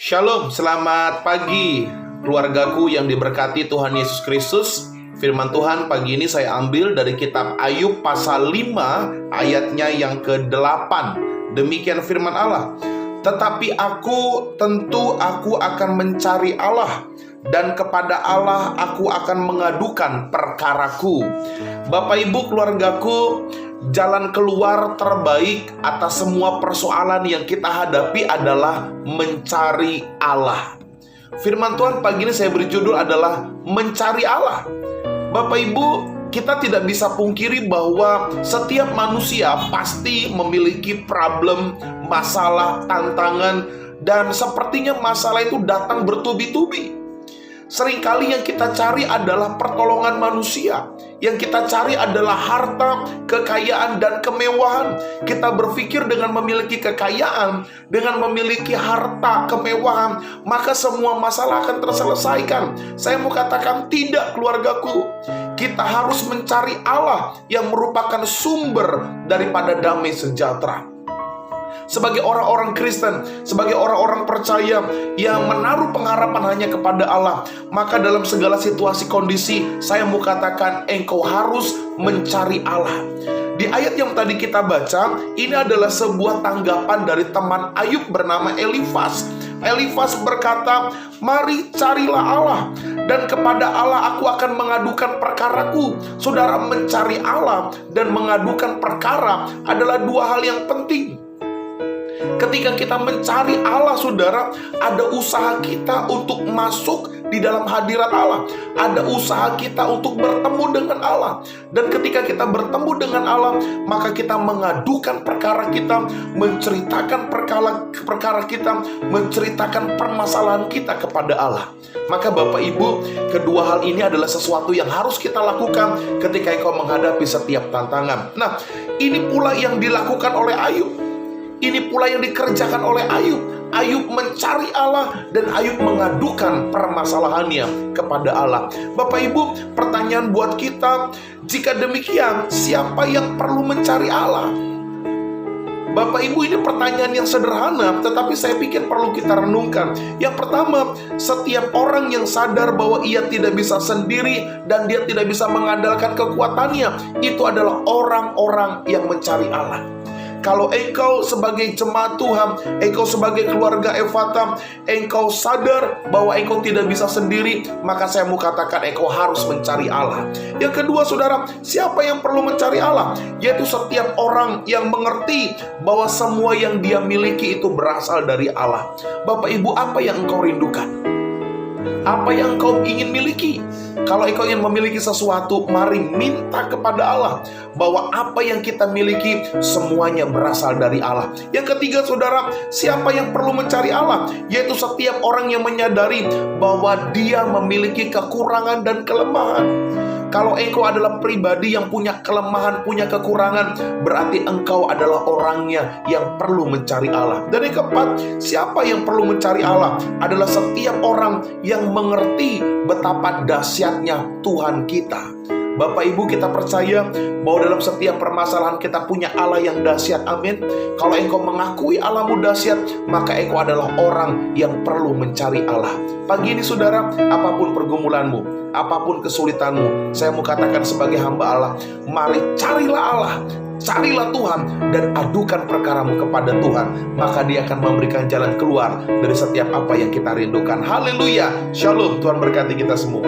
Shalom, selamat pagi keluargaku yang diberkati Tuhan Yesus Kristus. Firman Tuhan pagi ini saya ambil dari kitab Ayub pasal 5 ayatnya yang ke-8. Demikian firman Allah. Tetapi tentu aku akan mencari Allah, dan kepada Allah aku akan mengadukan perkaraku. Bapak Ibu keluargaku, jalan keluar terbaik atas semua persoalan yang kita hadapi adalah mencari Allah. Firman Tuhan pagi ini saya beri judul adalah mencari Allah. Bapak Ibu, kita tidak bisa pungkiri bahwa setiap manusia pasti memiliki problem, masalah, tantangan, dan sepertinya masalah itu datang bertubi-tubi. Seringkali yang kita cari adalah pertolongan manusia. Yang kita cari adalah harta, kekayaan, dan kemewahan. Kita berpikir dengan memiliki kekayaan, dengan memiliki harta, kemewahan, maka semua masalah akan terselesaikan. Saya mau katakan tidak, keluargaku. Kita harus mencari Allah yang merupakan sumber daripada damai sejahtera. Sebagai orang-orang Kristen, sebagai orang-orang percaya yang menaruh pengharapan hanya kepada Allah, maka dalam segala situasi kondisi, saya mau katakan engkau harus mencari Allah. Di ayat yang tadi kita baca, ini adalah sebuah tanggapan dari teman Ayub bernama Elifaz. Elifaz berkata, mari carilah Allah, dan kepada Allah aku akan mengadukan perkaraku. Saudara, mencari Allah dan mengadukan perkara adalah dua hal yang penting. Ketika kita mencari Allah, saudara, ada usaha kita untuk masuk di dalam hadirat Allah. Ada usaha kita untuk bertemu dengan Allah. Dan ketika kita bertemu dengan Allah, maka kita mengadukan perkara kita, menceritakan perkara kita, menceritakan permasalahan kita kepada Allah. Maka Bapak Ibu, kedua hal ini adalah sesuatu yang harus kita lakukan ketika engkau menghadapi setiap tantangan. Nah, ini pula yang dilakukan oleh Ayub. Ini pula yang dikerjakan oleh Ayub. Ayub mencari Allah dan Ayub mengadukan permasalahannya kepada Allah. Bapak Ibu, pertanyaan buat kita, jika demikian, siapa yang perlu mencari Allah? Bapak Ibu, ini pertanyaan yang sederhana, tetapi saya pikir perlu kita renungkan. Yang pertama, setiap orang yang sadar bahwa ia tidak bisa sendiri dan dia tidak bisa mengandalkan kekuatannya, itu adalah orang-orang yang mencari Allah. Kalau engkau sebagai jemaat Tuhan, engkau sebagai keluarga Ephata, engkau sadar bahwa engkau tidak bisa sendiri, maka saya mau katakan engkau harus mencari Allah. Yang kedua, saudara, siapa yang perlu mencari Allah? Yaitu setiap orang yang mengerti bahwa semua yang dia miliki itu berasal dari Allah. Bapak Ibu, apa yang engkau rindukan? Apa yang engkau ingin miliki? Kalau engkau ingin memiliki sesuatu, mari minta kepada Allah bahwa apa yang kita miliki semuanya berasal dari Allah. Yang ketiga, saudara, siapa yang perlu mencari Allah? Yaitu setiap orang yang menyadari bahwa dia memiliki kekurangan dan kelemahan. Kalau engkau adalah pribadi yang punya kelemahan, punya kekurangan, berarti engkau adalah orangnya yang perlu mencari Allah. Dan yang keempat, siapa yang perlu mencari Allah? Adalah setiap orang yang mengerti betapa dahsyatnya Tuhan kita. Bapak Ibu, kita percaya bahwa dalam setiap permasalahan kita punya Allah yang dahsyat. Amin. Kalau engkau mengakui Allahmu dahsyat, maka engkau adalah orang yang perlu mencari Allah. Pagi ini, saudara, apapun pergumulanmu, apapun kesulitanmu, saya mau katakan sebagai hamba Allah, mari carilah Allah, carilah Tuhan, dan adukan perkaramu kepada Tuhan, maka Dia akan memberikan jalan keluar dari setiap apa yang kita rindukan. Haleluya. Shalom. Tuhan berkati kita semua.